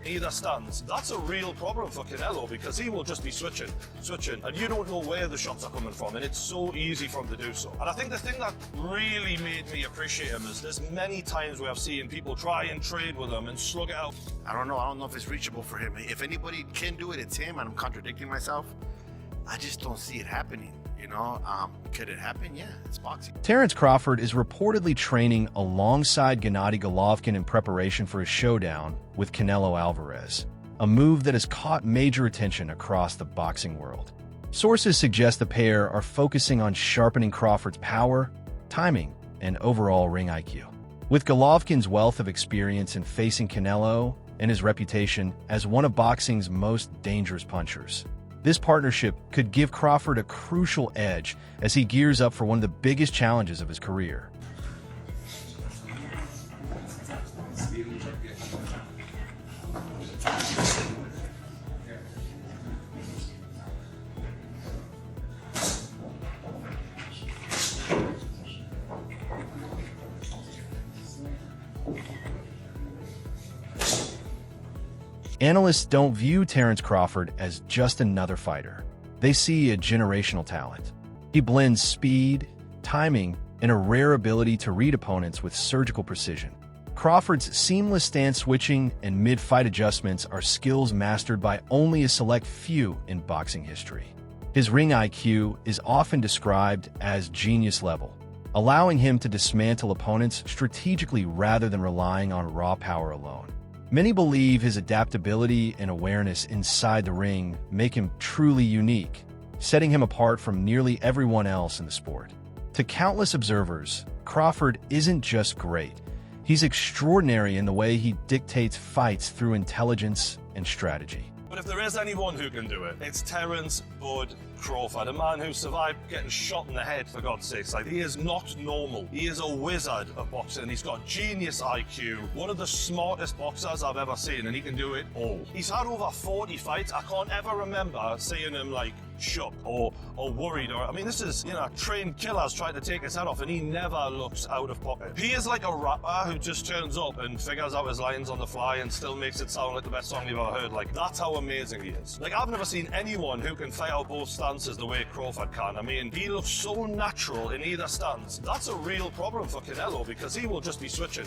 either stance, that's a real problem for Canelo because he will just be switching, and you don't know where the shots are coming from, and it's so easy for him to do so. And I think the thing that really made me appreciate him is there's many times where I've seen people try and trade with him and slug it out. I don't know if it's reachable for him. If anybody can do it, it's him, and I'm contradicting myself. I just don't see it happening. Could it happen? Yeah, it's boxing. Terence Crawford is reportedly training alongside Gennady Golovkin in preparation for a showdown with Canelo Alvarez, a move that has caught major attention across the boxing world. Sources suggest the pair are focusing on sharpening Crawford's power, timing, and overall ring IQ. With Golovkin's wealth of experience in facing Canelo and his reputation as one of boxing's most dangerous punchers, this partnership could give Crawford a crucial edge as he gears up for one of the biggest challenges of his career. Analysts don't view Terence Crawford as just another fighter. They see a generational talent. He blends speed, timing, and a rare ability to read opponents with surgical precision. Crawford's seamless stance switching and mid-fight adjustments are skills mastered by only a select few in boxing history. His ring IQ is often described as genius level, allowing him to dismantle opponents strategically rather than relying on raw power alone. Many believe his adaptability and awareness inside the ring make him truly unique, setting him apart from nearly everyone else in the sport. To countless observers, Crawford isn't just great. He's extraordinary in the way he dictates fights through intelligence and strategy. But if there is anyone who can do it, it's Terence Bud Crawford, a man who survived getting shot in the head, for God's sakes. He is not normal. He is a wizard of boxing. He's got genius IQ, one of the smartest boxers I've ever seen, and he can do it all. He's had over 40 fights. I can't ever remember seeing him shook or worried. This is, trained killers trying to take his head off, and he never looks out of pocket. He is like a rapper who just turns up and figures out his lines on the fly and still makes it sound like the best song you've ever heard. That's how amazing he is. I've never seen anyone who can fight out both stances the way Crawford can. He looks so natural in either stance. That's a real problem for Canelo because he will just be switching,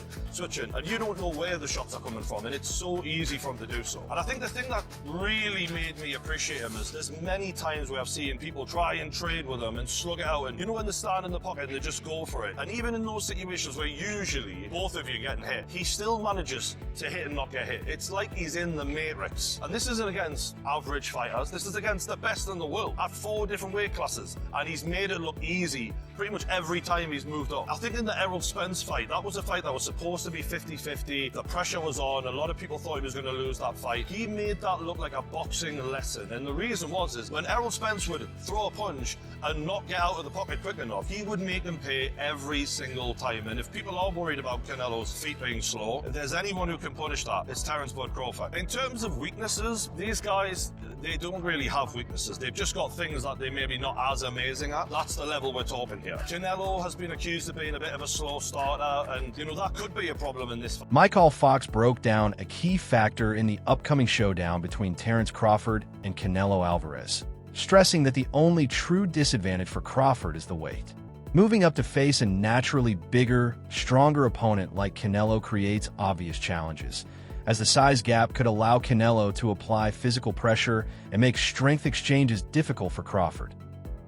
and you don't know where the shots are coming from, and it's so easy for him to do so. And I think the thing that really made me appreciate him is there's many times where I've seen people try and trade with him and slug it out, and when they stand in the pocket and they just go for it. And even in those situations where usually both of you are getting hit, he still manages to hit and not get hit. It's like he's in the Matrix. And this isn't against average fighters, this is against the best in the world at 4 different weight classes, and he's made it look easy pretty much every time he's moved up. I think in the Errol Spence fight, that was a fight that was supposed to be 50-50, the pressure was on, a lot of people thought he was going to lose that fight. He made that look like a boxing lesson, and the reason is when Errol Spence would throw a punch and not get out of the pocket quick enough, he would make them pay every single time. And if people are worried about Canelo's feet being slow, if there's anyone who can punish that, it's Terence Bud Crawford. In terms of weaknesses, these guys, they don't really have weaknesses. They've just got things that they maybe not as amazing at. That's the level we're talking here. Canelo has been accused of being a bit of a slow starter, and that could be a problem in this fight. Michael Fox broke down a key factor in the upcoming showdown between Terence Crawford and Canelo Alvarez, stressing that the only true disadvantage for Crawford is the weight. Moving up to face a naturally bigger, stronger opponent like Canelo creates obvious challenges, as the size gap could allow Canelo to apply physical pressure and make strength exchanges difficult for Crawford.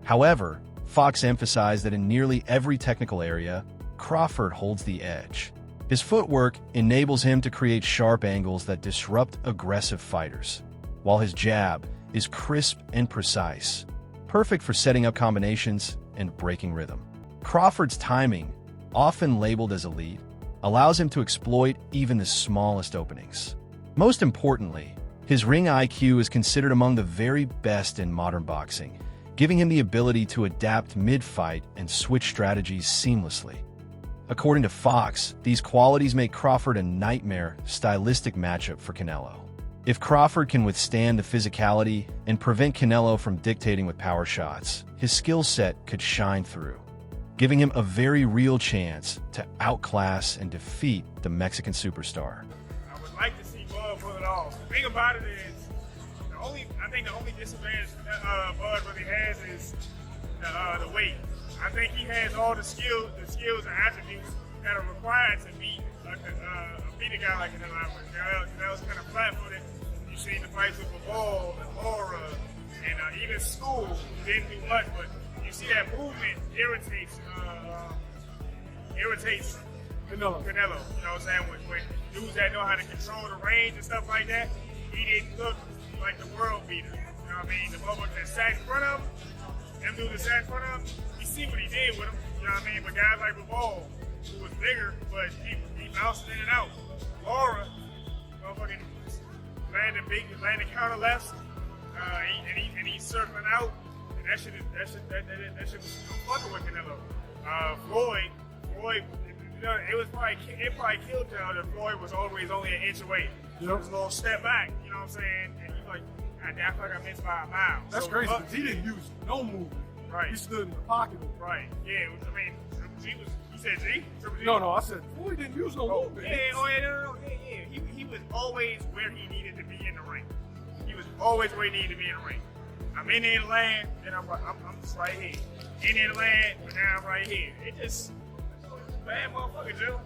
However, Fox emphasized that in nearly every technical area, Crawford holds the edge. His footwork enables him to create sharp angles that disrupt aggressive fighters, while his jab is crisp and precise, perfect for setting up combinations and breaking rhythm. Crawford's timing, often labeled as elite, allows him to exploit even the smallest openings. Most importantly, his ring IQ is considered among the very best in modern boxing, giving him the ability to adapt mid-fight and switch strategies seamlessly. According to Fox, these qualities make Crawford a nightmare stylistic matchup for Canelo. If Crawford can withstand the physicality and prevent Canelo from dictating with power shots, his skill set could shine through, giving him a very real chance to outclass and defeat the Mexican superstar. I would like to see both pull it off. The thing about it is, I think the only disadvantage Bud really has is the weight. I think he has all the skills and attributes that are required to beat a guy like Canelo Alvarez. Canelo's kind of flat-footed. You've seen the fights with Bivol and Laura, and even School, who didn't do much, but you see that movement irritates Canelo. You know what I'm saying? When dudes that know how to control the range and stuff like that, he didn't look like the world beater. You know what I mean? The motherfucker that sat in front of him, them dudes that sat in front of him, you see what he did with him. You know what I mean? But guys like Bivol, who was bigger, but he bounced in and out. Laura, motherfucking landed counter lefts, and he's circling out. And that shit was fucking with Canelo. Floyd, it probably killed Canelo that Floyd was always only an inch away. It was a little step back, you know what I'm saying? And he's like, God damn, I feel like I missed by a mile. That's so, crazy, because he didn't use no movement. Right. He stood in the pocket. Right. Yeah, I mean, Triple G was, you said G? Triple G? No, I said, Floyd didn't use no movement. Yeah. He was always where he needed to be in the ring. He was always where he needed to be in the ring. I'm in the land, and I'm just right here. In the land, but now I'm right here. It just, bad motherfucker, Joe.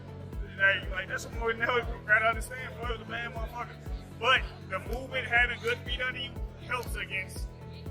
Like that's what we know. Gotta understand. Floyd was a bad motherfucker. But the movement, having good feet under you, helps against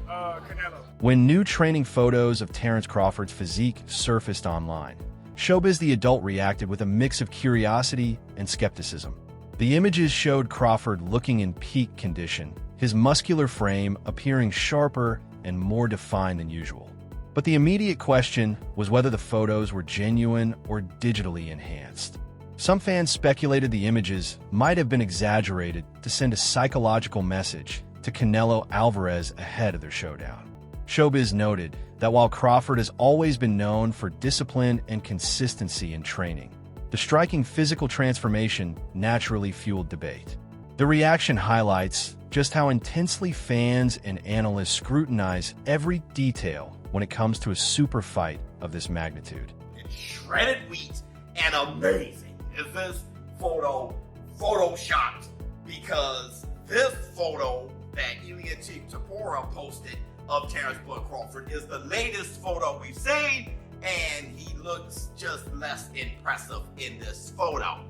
Canelo. When new training photos of Terence Crawford's physique surfaced online, Showbiz the Adult reacted with a mix of curiosity and skepticism. The images showed Crawford looking in peak condition, his muscular frame appearing sharper and more defined than usual. But the immediate question was whether the photos were genuine or digitally enhanced. Some fans speculated the images might have been exaggerated to send a psychological message to Canelo Alvarez ahead of their showdown. Showbiz noted that while Crawford has always been known for discipline and consistency in training, the striking physical transformation naturally fueled debate. The reaction highlights just how intensely fans and analysts scrutinize every detail when it comes to a super fight of this magnitude. It's shredded wheat and amazing. Is this photo photoshopped? Because this photo that Ilya Tapora posted of Terence Bud Crawford is the latest photo we've seen, and he looks just less impressive in this photo.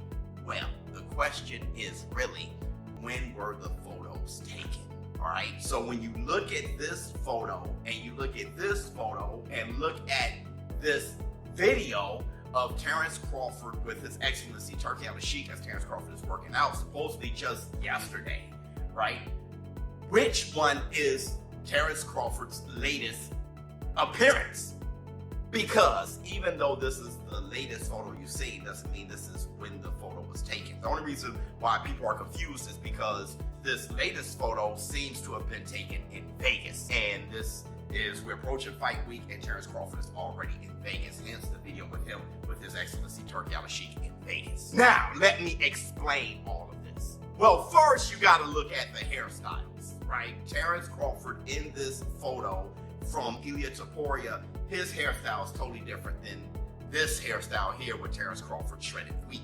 Well, the question is really, when were the photos taken? All right, so when you look at this photo and you look at this photo and look at this video of Terence Crawford with His Excellency Turki Al-Sheikh as Terence Crawford is working out, supposedly just yesterday, right? Which one is Terence Crawford's latest appearance? Because even though this is the latest photo you've seen, doesn't mean this is when the photo was taken. The only reason why people are confused is because this latest photo seems to have been taken in Vegas. And this is, we're approaching fight week and Terence Crawford is already in Vegas. Hence the video with him with His Excellency Turki Al-Sheikh in Vegas. Now, let me explain all of this. Well, first you gotta look at the hairstyles, right? Terence Crawford in this photo from Ilya Tapora, his hairstyle is totally different than this hairstyle here with Terence Crawford shredded wheat.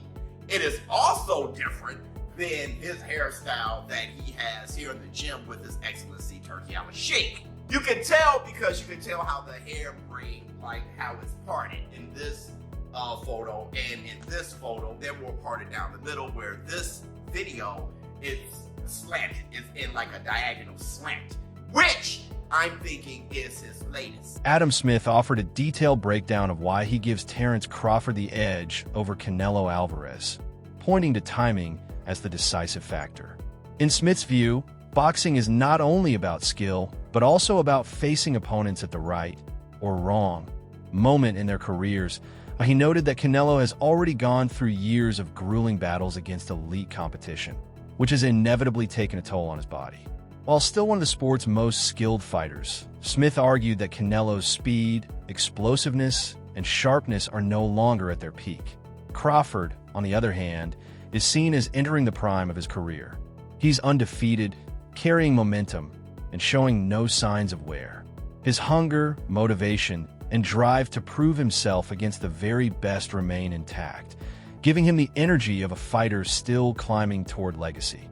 It is also different than his hairstyle that he has here in the gym with His Excellency Turki Al-Sheikh. You can tell because you can tell how the hair braid, like how it's parted in this photo, and in this photo, they're more parted down the middle, where this video, it's slanted. It's in like a diagonal slant, which I'm thinking is his latest. Adam Smith offered a detailed breakdown of why he gives Terence Crawford the edge over Canelo Alvarez, pointing to timing as the decisive factor. In Smith's view, boxing is not only about skill, but also about facing opponents at the right or wrong moment in their careers. He noted that Canelo has already gone through years of grueling battles against elite competition, which has inevitably taken a toll on his body. While still one of the sport's most skilled fighters, Smith argued that Canelo's speed, explosiveness, and sharpness are no longer at their peak. Crawford, on the other hand, is seen as entering the prime of his career. He's undefeated, carrying momentum, and showing no signs of wear. His hunger, motivation, and drive to prove himself against the very best remain intact, giving him the energy of a fighter still climbing toward legacy.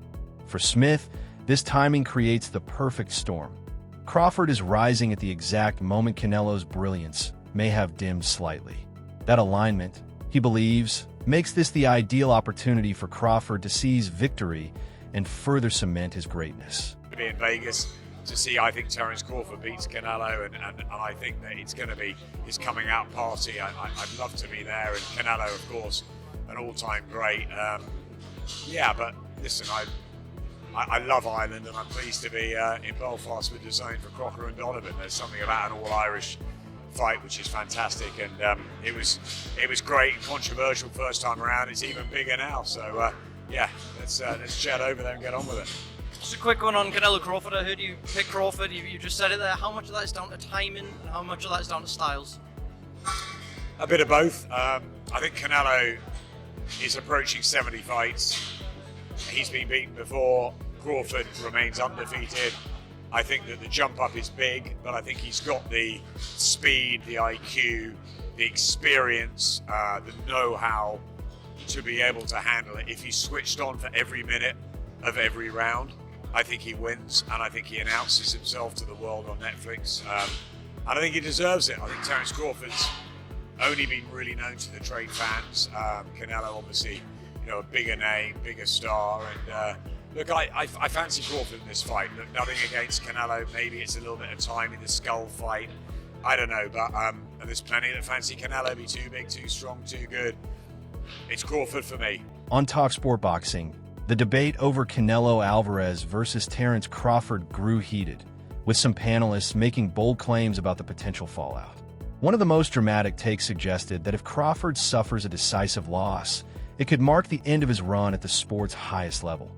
For Smith, this timing creates the perfect storm. Crawford is rising at the exact moment Canelo's brilliance may have dimmed slightly. That alignment, he believes, makes this the ideal opportunity for Crawford to seize victory and further cement his greatness. To be in Vegas to see, I think Terence Crawford beats Canelo, and I think that it's going to be his coming out party. I'd love to be there, and Canelo, of course, an all-time great. Yeah, but listen, I love Ireland, and I'm pleased to be in Belfast with the zone for Crocker and Donovan. There's something about an all-Irish fight which is fantastic, and it was great and controversial first time around. It's even bigger now, so yeah, let's chat over there and get on with it. Just a quick one on Canelo Crawford. I heard you pick Crawford. You just said it there. How much of that is down to timing, and how much of that is down to styles? A bit of both. I think Canelo is approaching 70 fights. He's been beaten before. Crawford remains undefeated. I think that the jump up is big, but I think he's got the speed, the IQ, the experience, the know-how to be able to handle it. If he's switched on for every minute of every round, I think he wins, and I think he announces himself to the world on Netflix. And I think he deserves it. I think Terence Crawford's only been really known to the trade fans. Canelo, obviously, a bigger name, bigger star, and look, I fancy Crawford in this fight. Look, nothing against Canelo. Maybe it's a little bit of time in the skull fight. I don't know, but there's plenty that fancy Canelo be too big, too strong, too good. It's Crawford for me. On TalkSport Boxing, the debate over Canelo Alvarez versus Terence Crawford grew heated, with some panelists making bold claims about the potential fallout. One of the most dramatic takes suggested that if Crawford suffers a decisive loss, it could mark the end of his run at the sport's highest level.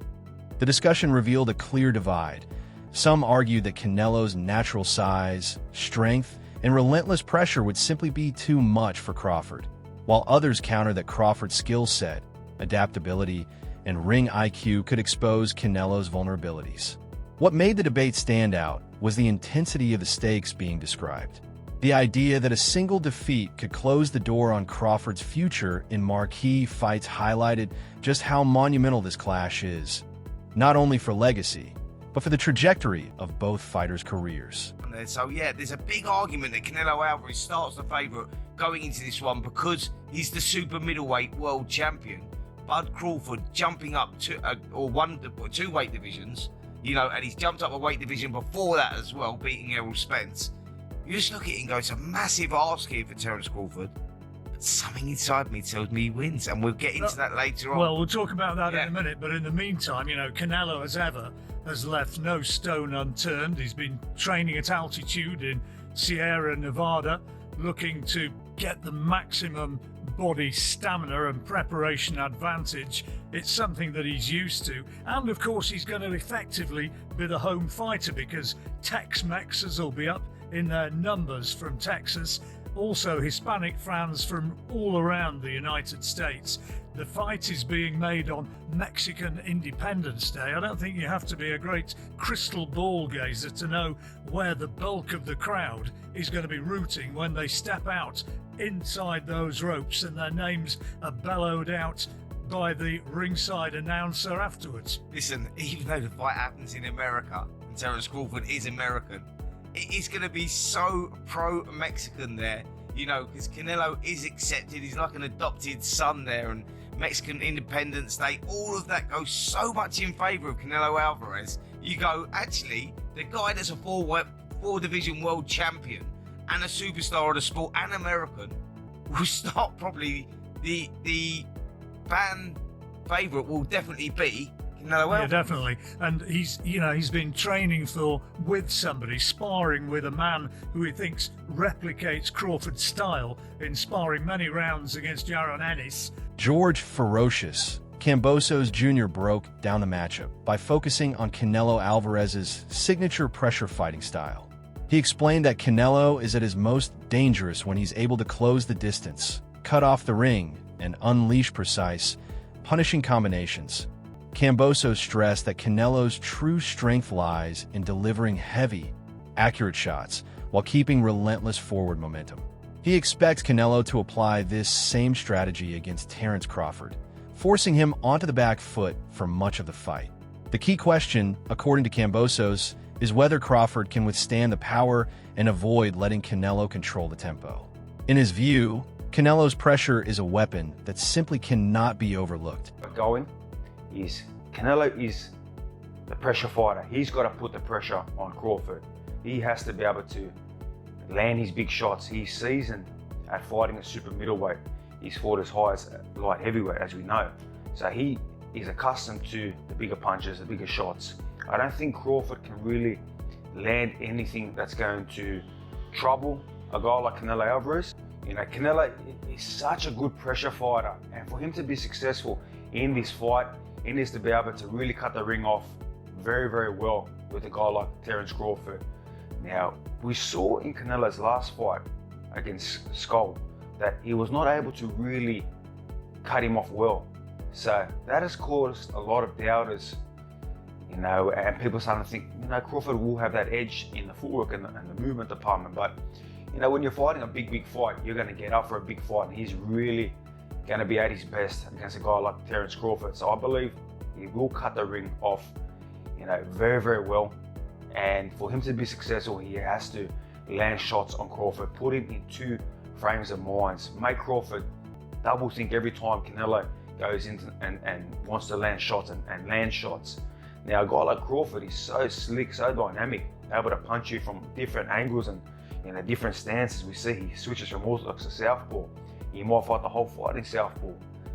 The discussion revealed a clear divide. Some argued that Canelo's natural size, strength, and relentless pressure would simply be too much for Crawford, while others countered that Crawford's skill set, adaptability, and ring IQ could expose Canelo's vulnerabilities. What made the debate stand out was the intensity of the stakes being described. The idea that a single defeat could close the door on Crawford's future in marquee fights highlighted just how monumental this clash is, not only for legacy, but for the trajectory of both fighters' careers. So yeah, there's a big argument that Canelo Alvarez starts the favourite going into this one because he's the super middleweight world champion. Bud Crawford jumping up two weight divisions, and he's jumped up a weight division before that as well, beating Errol Spence. You just look at it and go, it's a massive ask here for Terence Crawford. But something inside me tells me he wins, and we'll get into that later on. Well, we'll talk about that in a minute, but in the meantime, Canelo, as ever, has left no stone unturned. He's been training at altitude in Sierra Nevada, looking to get the maximum body stamina and preparation advantage. It's something that he's used to, and of course he's going to effectively be the home fighter because Tex-Mexers will be up in their numbers from Texas, also Hispanic fans from all around the United States. The fight is being made on Mexican Independence Day. I don't think you have to be a great crystal ball gazer to know where the bulk of the crowd is going to be rooting when they step out inside those ropes and their names are bellowed out by the ringside announcer afterwards. Listen, even though the fight happens in America and Terence Crawford is American, it is going to be so pro-Mexican there, because Canelo is accepted. He's like an adopted son there, and Mexican Independence Day, all of that goes so much in favour of Canelo Alvarez. You go, actually, the guy that's a four-division world champion and a superstar of the sport and American will start probably the fan favourite will definitely be Canelo Alvarez. Yeah, definitely. And he's been training with somebody, sparring with a man who he thinks replicates Crawford's style in sparring many rounds against Jaron Ennis. George Ferocious Kambosos Jr. broke down the matchup by focusing on Canelo Alvarez's signature pressure fighting style. He explained that Canelo is at his most dangerous when he's able to close the distance, cut off the ring, and unleash precise, punishing combinations. Kambosos stressed that Canelo's true strength lies in delivering heavy, accurate shots while keeping relentless forward momentum. He expects Canelo to apply this same strategy against Terence Crawford, forcing him onto the back foot for much of the fight. The key question, according to Kambosos, is whether Crawford can withstand the power and avoid letting Canelo control the tempo. In his view, Canelo's pressure is a weapon that simply cannot be overlooked. Canelo is the pressure fighter. He's got to put the pressure on Crawford. He has to be able to land his big shots. He's seasoned at fighting a super middleweight. He's fought as high as light heavyweight, as we know. So he is accustomed to the bigger punches, the bigger shots. I don't think Crawford can really land anything that's going to trouble a guy like Canelo Alvarez. You know, Canelo is such a good pressure fighter, and for him to be successful in this fight, he needs to be able to really cut the ring off very, very well with a guy like Terence Crawford. Now, we saw in Canelo's last fight against Skull that he was not able to really cut him off well. So that has caused a lot of doubters, you know, and people starting to think, you know, Crawford will have that edge in the footwork and the movement department. But, you know, when you're fighting a big fight, you're going to get up for a big fight, and he's really going to be at his best against a guy like Terence Crawford. So I believe he will cut the ring off, you know, very, very well. And for him to be successful, he has to land shots on Crawford, put him in two frames of minds, make Crawford double think every time Canelo goes into and wants to land shots and land shots. Now, a guy like Crawford is so slick, so dynamic, able to punch you from different angles and, you know, different stances. We see he switches from orthodox to southpaw. He might fight the whole fight in southpaw.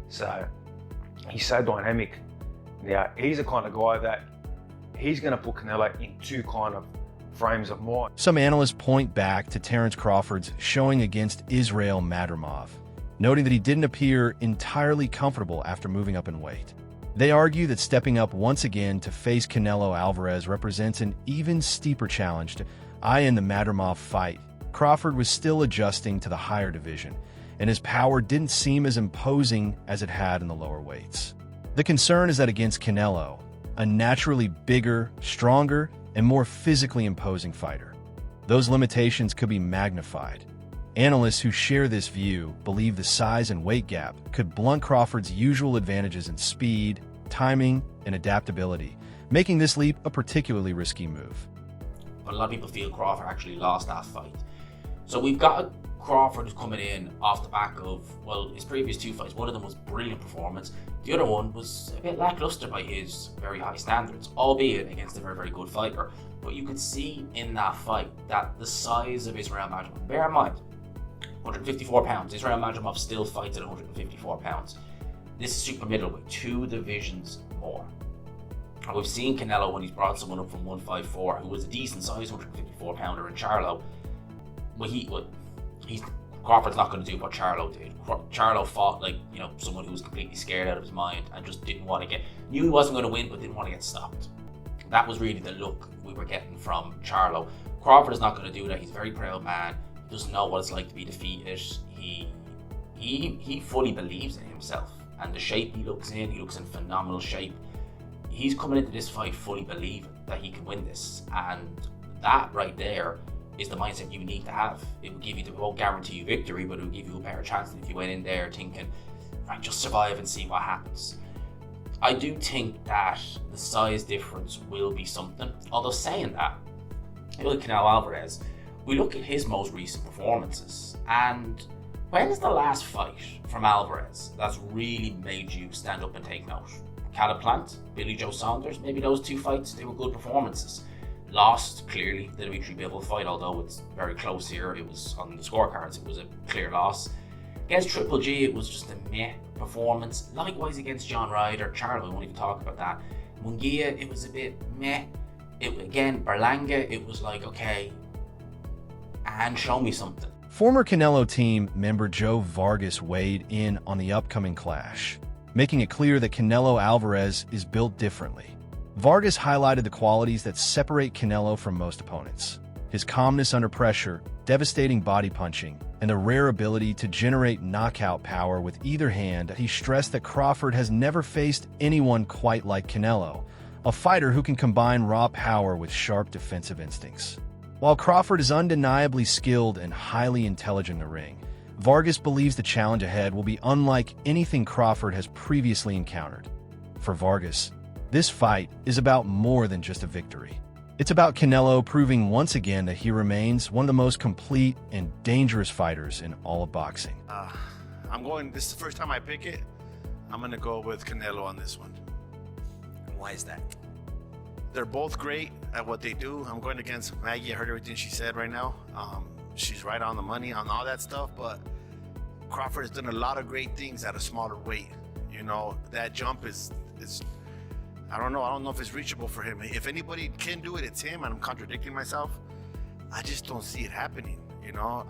So he's so dynamic. Now, he's the kind of guy that he's going to put Canelo in two kind of frames of mind. Some analysts point back to Terence Crawford's showing against Israel Madrimov, noting that he didn't appear entirely comfortable after moving up in weight. They argue that stepping up once again to face Canelo Alvarez represents an even steeper challenge to in the Madrimov fight. Crawford was still adjusting to the higher division, and his power didn't seem as imposing as it had in the lower weights. The concern is that against Canelo, a naturally bigger, stronger, and more physically imposing fighter, those limitations could be magnified. Analysts who share this view believe the size and weight gap could blunt Crawford's usual advantages in speed, timing, and adaptability, making this leap a particularly risky move. But a lot of people feel Crawford actually lost that fight. So we've got a Crawford who's coming in off the back of, well, his previous two fights. One of them was brilliant performance. The other one was a bit lackluster by his very high standards, albeit against a very, very good fighter. But you could see in that fight that the size of Israel Madrimov, bear in mind, 154 pounds. Israel Madrimov still fights at 154 pounds. This is super middleweight, 2 divisions more. And we've seen Canelo when he's brought someone up from 154 who was a decent size 154 pounder in Charlo. Crawford's not going to do what Charlo did. Charlo fought like, you know, someone who was completely scared out of his mind and just didn't want to knew he wasn't going to win, but didn't want to get stopped. That was really the look we were getting from Charlo. Crawford is not going to do that. He's a very proud man. Doesn't know what it's like to be defeated. He fully believes in himself and the shape he looks in phenomenal shape. He's coming into this fight fully believing that he can win this, and that right there is the mindset you need to have. It will give you, it won't guarantee you victory, but it will give you a better chance than if you went in there thinking, right, just survive and see what happens. I do think that the size difference will be something, although saying that, you look at Canelo Alvarez, we look at his most recent performances, and when is the last fight from Alvarez that's really made you stand up and take note? Caleb Plant, Billy Joe Saunders, maybe those 2 fights, they were good performances. Lost, clearly, the Dimitri Bivol fight, although it's very close here, it was on the scorecards, it was a clear loss. Against Triple G, it was just a meh performance. Likewise against John Ryder, Charlo, we won't even talk about that. Munguia, it was a bit meh. Again, Berlanga, it was like, okay, and show me something. Former Canelo team member Joe Vargas weighed in on the upcoming clash, making it clear that Canelo Alvarez is built differently. Vargas highlighted the qualities that separate Canelo from most opponents: his calmness under pressure, devastating body punching, and the rare ability to generate knockout power with either hand. He stressed that Crawford has never faced anyone quite like Canelo, a fighter who can combine raw power with sharp defensive instincts. While Crawford is undeniably skilled and highly intelligent in the ring, Vargas believes the challenge ahead will be unlike anything Crawford has previously encountered. For Vargas, This fight is about more than just a victory. It's about Canelo proving once again that he remains one of the most complete and dangerous fighters in all of boxing. This is the first time I pick it. I'm going to go with Canelo on this one. And why is that? They're both great at what they do. I'm going against Maggie. I heard everything she said right now. She's right on the money on all that stuff, but Crawford has done a lot of great things at a smaller weight. You know, that jump is I don't know if it's reachable for him. If anybody can do it, it's him, and I'm contradicting myself. I just don't see it happening, you know.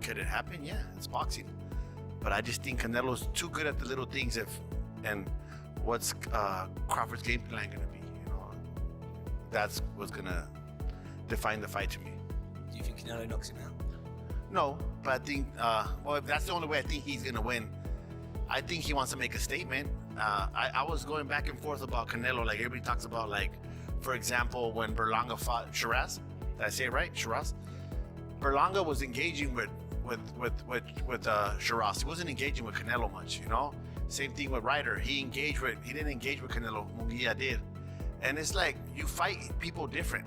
Could it happen? Yeah, it's boxing. But I just think Canelo's too good at the little things. And what's Crawford's game plan going to be? You know, that's what's going to define the fight to me. Do you think Canelo knocks him out? No, but I think, if that's the only way I think he's going to win. I think he wants to make a statement. I was going back and forth about Canelo. Like everybody talks about, like, for example, when Berlanga fought Shiraz. Did I say it right? Shiraz? Berlanga was engaging with Shiraz. He wasn't engaging with Canelo much, you know? Same thing with Ryder. He didn't engage with Canelo. Munguia did. And it's like, you fight people different.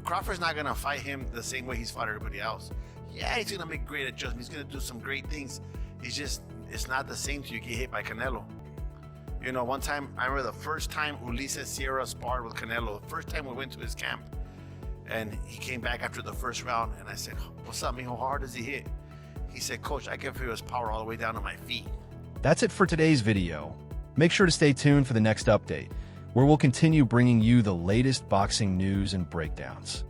Crawford's not gonna fight him the same way he's fought everybody else. Yeah, he's gonna make great adjustments. He's gonna do some great things. It's not the same till you get hit by Canelo. You know, one time, I remember the first time Ulises Sierra sparred with Canelo, the first time we went to his camp, and he came back after the first round, and I said, "What's up, mijo? How hard does he hit?" He said, "Coach, I can feel his power all the way down to my feet." That's it for today's video. Make sure to stay tuned for the next update, where we'll continue bringing you the latest boxing news and breakdowns.